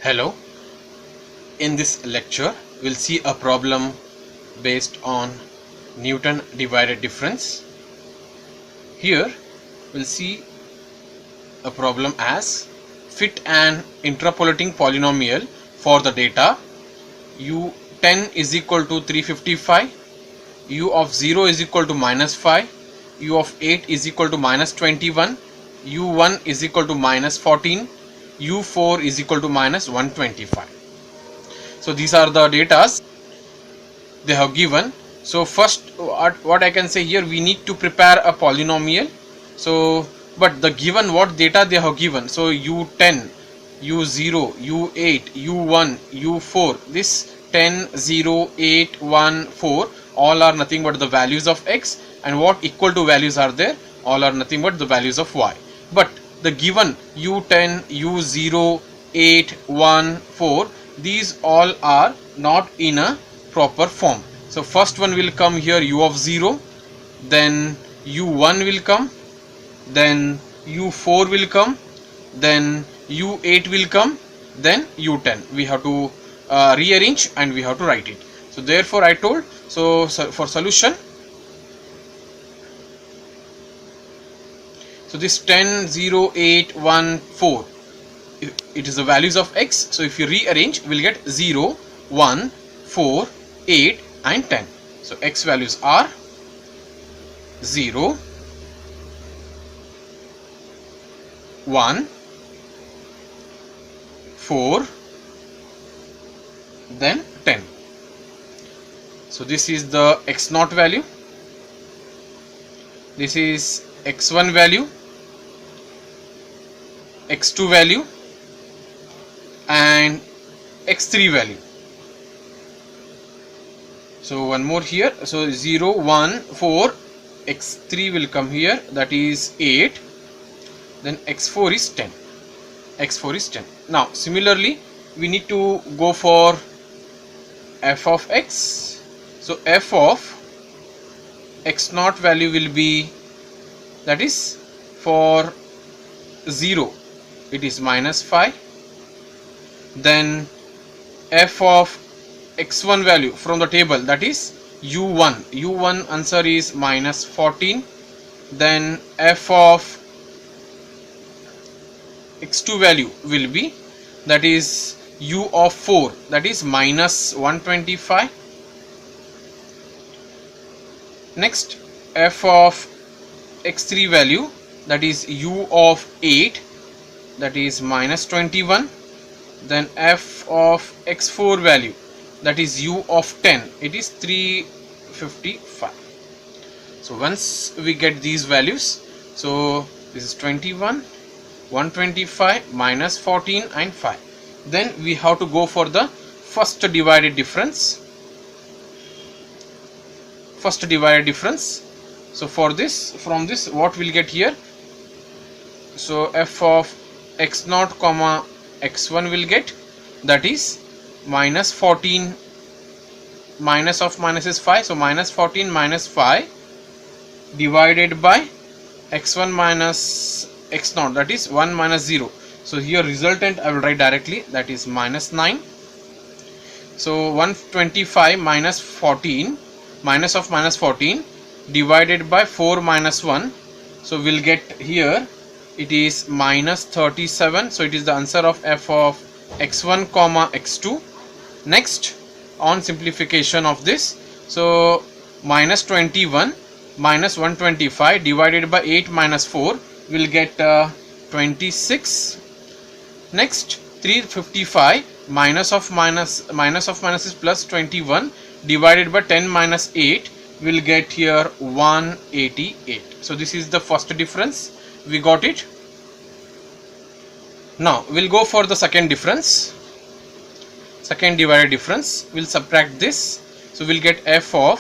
Hello, in this lecture we'll see a problem based on Newton divided difference. Here we'll see a problem as fit an interpolating polynomial for the data u10 is equal to 355, u of 0 is equal to -5, u of 8 is equal to -21, u1 is equal to -14, u4 is equal to -125. So these are the datas they have given. So first what I can say here, we need to prepare a polynomial. So but the given what data they have given, so u10, u0, u8, u1, u4, this 10, 0, 8, 1, 4 all are nothing but the values of x, and what equal to values are there, all are nothing but the values of y. But the given u10, u0, 8, 1, 4, these all are not in a proper form. So first one will come here, u of 0, then u1 will come, then u4 will come, then u8 will come, then u10. We have to rearrange and we have to write it. So therefore I told, so for solution, so this 10, 0, 8, 1, 4, it is the values of x. So if you rearrange, we'll get 0, 1, 4, 8 and 10. So x values are 0, 1, 4, then 10. So this is the x0 value, this is x1 value, x2 value and x3 value. So one more here, so 0, 1, 4, x3 will come here, that is 8, then x4 is 10, x4 is 10. Now similarly we need to go for f of x. So f of x0 value will be, that is for 0 it is -5, then f of x1 value from the table, that is u1 answer is -14, then f of x2 value will be, that is u of 4, that is -125. Next f of x3 value, that is u of 8, that is -21, then f of x4 value, that is u of 10, it is 355. So once we get these values, so this is 21, 125, -14 and 5. Then we have to go for the first divided difference. So for this, from this what we'll get here, so f of x0 comma x1 will get, that is -14, minus of minus is 5, so -14 minus 5 divided by x1 minus x0, that is 1 minus 0. So here resultant I will write directly, that is -9. So 125 minus 14, minus of minus 14 divided by 4 minus 1, so we'll get here it is -37. So it is the answer of f of x1 comma x2. Next, on simplification of this, so -21 minus 125 divided by 8 minus 4 will get 26. Next, 355 minus of minus is plus 21 divided by 10 minus 8 will get here 188. So this is the first difference, we got it. Now we'll go for the second difference, second divided difference. We'll subtract this, so we'll get f of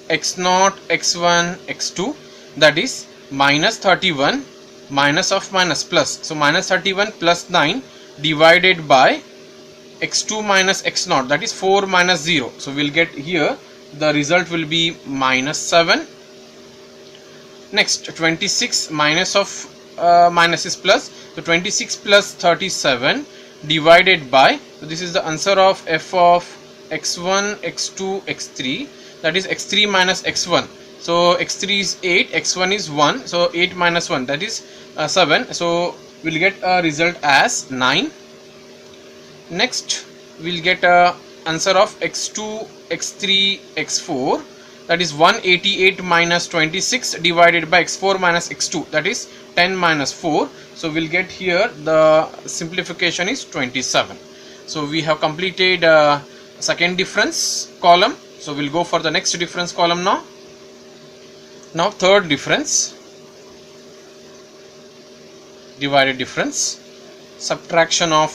x0, x1, x2, that is -31 minus of minus plus, so -31 plus 9 divided by x2 minus x0, that is 4 minus 0. So we'll get here the result will be -7. Next, 26 minus of minus is plus, so 26 plus 37 divided by, so this is the answer of f of x1, x2, x3, that is x3 minus x1. So x3 is 8, x1 is 1, so 8 minus 1, that is 7. So we'll get a result as 9. Next we'll get a answer of x2, x3, x4, that is 188 minus 26 divided by x4 minus x2, that is 10 minus 4. So we'll get here the simplification is 27. So we have completed second difference column. So we'll go for the next difference column now. Now third difference, divided difference, subtraction of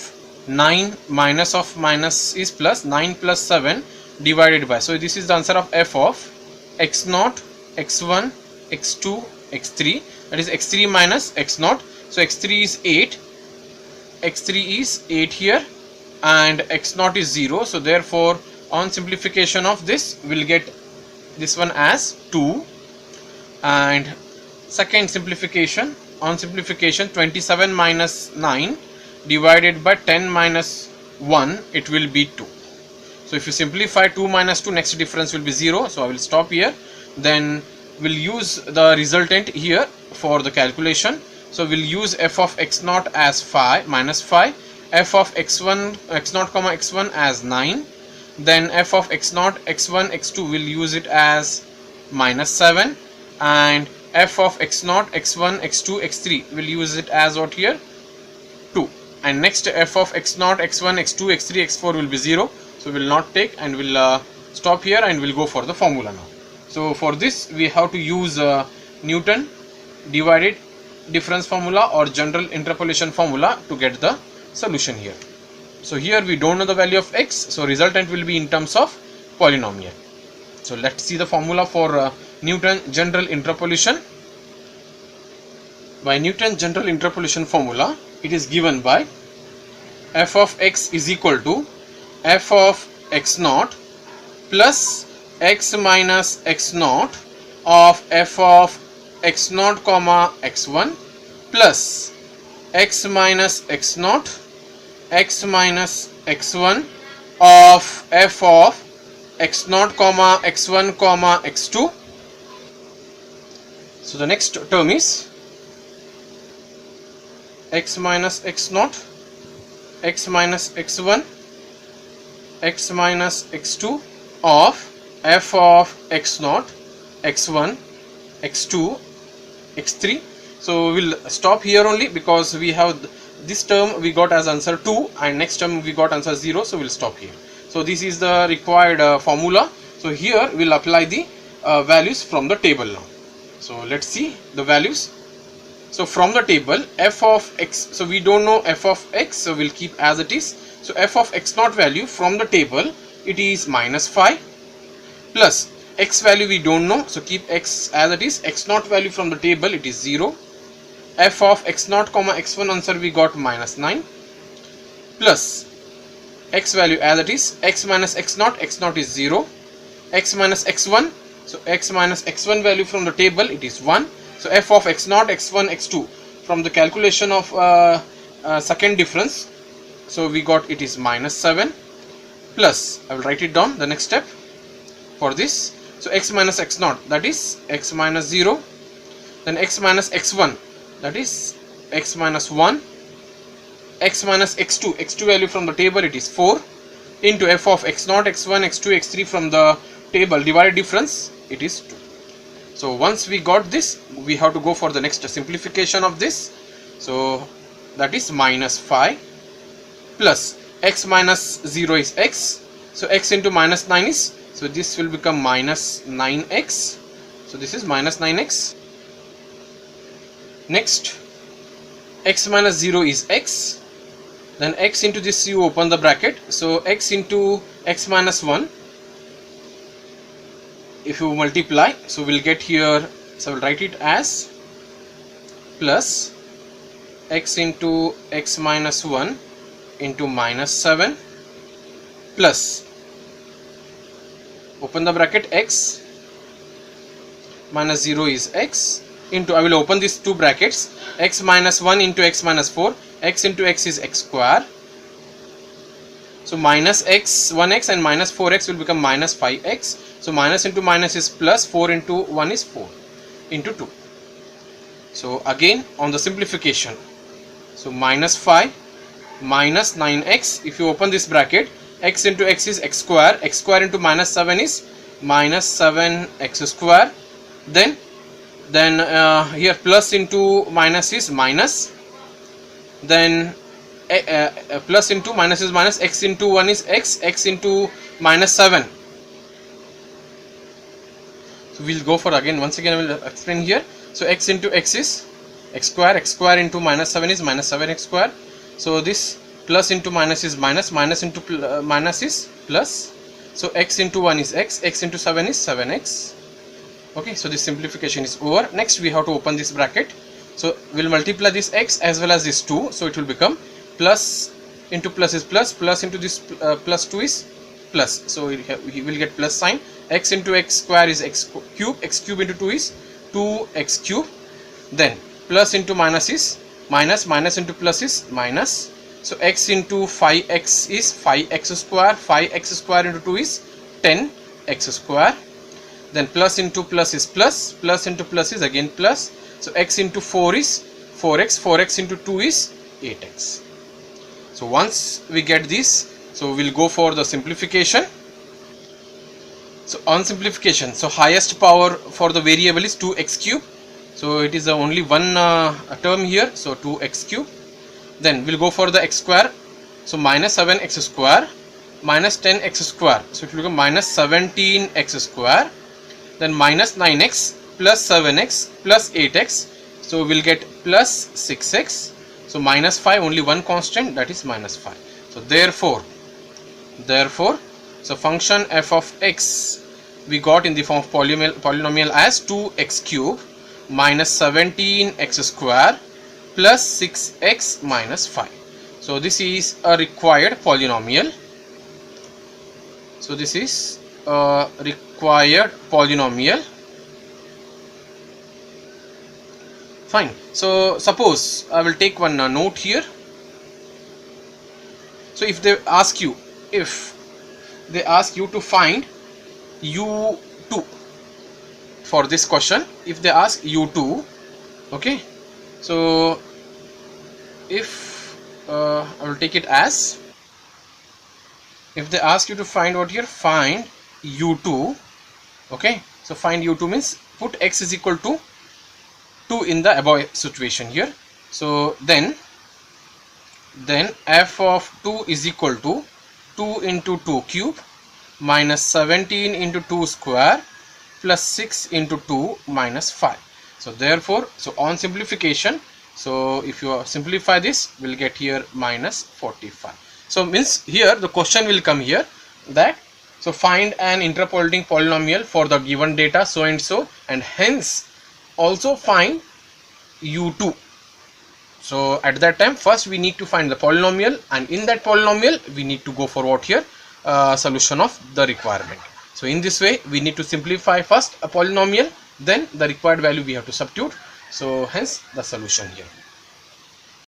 9 minus of minus is plus, 9 plus 7 divided by, so this is the answer of f of x0, x1, x2, x3, that is x3 minus x0. So x3 is 8, x3 is 8 here, and x0 is 0. So therefore on simplification of this we'll get this one as 2. And second simplification, on simplification 27 minus 9 divided by 10 minus 1, it will be 2. So if you simplify 2 minus 2, next difference will be 0. So I will stop here. Then we'll use the resultant here for the calculation. So we'll use f of x0 as 5 minus 5, f of x1, x0 comma x1 as 9, then f of x0, x1, x2 will use it as minus 7, and f of x0, x1, x2, x3 will use it as what here, 2. And next f of x0, x1, x2, x3, x4 will be 0. So we will not take, and we'll stop here and we'll go for the formula now. So for this we have to use Newton divided difference formula or general interpolation formula to get the solution here. So here we don't know the value of x, so resultant will be in terms of polynomial. So let's see the formula for Newton general interpolation. By Newton general interpolation formula, it is given by f of x is equal to f of x0 plus x minus x0 of f of x0 comma x1 plus x minus x0 x minus x1 of f of x0 comma x1 comma x2. So the next term is x minus x0, x minus x1, x minus x2 of f of x0, x1, x2, x3. So we'll stop here only because we have this term we got as answer 2 and next term we got answer 0. So we'll stop here. So this is the required formula. So here we'll apply the values from the table now. So let's see the values. So from the table f of x, so we don't know f of x, so we'll keep as it is. So f of x0 value from the table, it is minus 5, plus x value we don't know, so keep x as it is. x0 value from the table, it is 0. F of x0 comma x1 answer we got minus 9, plus x value as it is. X minus x0, x0 is 0. X minus x1, so x minus x1 value from the table, it is 1. So f of x0, x1, x2 from the calculation of second difference, so we got it is minus 7, plus I will write it down the next step for this. So x minus x0, that is x minus 0, then x minus x1, that is x minus 1, x minus x2, x2 value from the table, it is 4, into f of x0, x1, x2, x3 from the table divided difference, it is 2. So once we got this, we have to go for the next simplification of this. So that is minus 5 plus x minus 0 is x. So x into minus 9 is, so this will become minus 9x. So this is minus 9x. Next, x minus 0 is x. Then x into this, you open the bracket. So x into x minus 1. If you multiply, so we'll get here, so we'll write it as plus x into x minus 1 into minus 7 plus, open the bracket, x minus 0 is x into, I will open these two brackets, x minus 1 into x minus 4, x into x is x square So minus x 1x and minus 4x will become minus 5x. So minus into minus is plus, 4 into 1 is 4 into 2. So again on the simplification, so minus 5 minus 9x, if you open this bracket, x into x is x square into minus 7 is minus 7x square. Then here plus into minus is minus, then plus into minus is minus, x into 1 is x into minus 7. So we'll go for again, once again I will explain here. So x into x is x square into minus 7 is minus 7x square. So this plus into minus is minus, minus into minus is plus. So x into 1 is x into 7 is 7x. Okay, so this simplification is over. Next we have to open this bracket. So we'll multiply this x as well as this 2. So it will become plus into plus is plus, plus into this plus 2 is plus. So we will get plus sign. X into x square is x cube into 2 is 2x cube. Then plus into minus is minus, minus into plus is minus. So x into 5x is 5x square into 2 is 10x square. Then plus into plus is plus, plus into plus is again plus. So x into 4 is 4x into 2 is 8x. So once we get this, so we'll go for the simplification. So on simplification, so highest power for the variable is 2x cube. So it is only one term here, so 2x cube. Then we'll go for the x square. So minus 7x square minus 10x square. So it will become minus 17x square. Then minus 9x plus 7x plus 8x. So we'll get plus 6x. So minus 5, only one constant, that is minus 5. So therefore, so function f of x we got in the form of polynomial as 2x cube minus 17x square plus 6x minus 5. So this is a required polynomial. So this is a required polynomial. Fine. So suppose I will take one note here. So if they ask you to find u2 for this question, if they ask u2, okay, so if I will take it as, if they ask you to find what here, find u2, okay, so find u2 means put x is equal to 2 in the above situation here. So then f of 2 is equal to 2 into 2 cube minus 17 into 2 square plus 6 into 2 minus 5. So therefore, so on simplification, so if you simplify this, we'll get here minus 45. So means here the question will come here that, so find an interpolating polynomial for the given data so and so, and hence also find u2. So at that time first we need to find the polynomial, and in that polynomial we need to go for what here, solution of the requirement. So in this way we need to simplify first a polynomial, then the required value we have to substitute. So hence the solution here.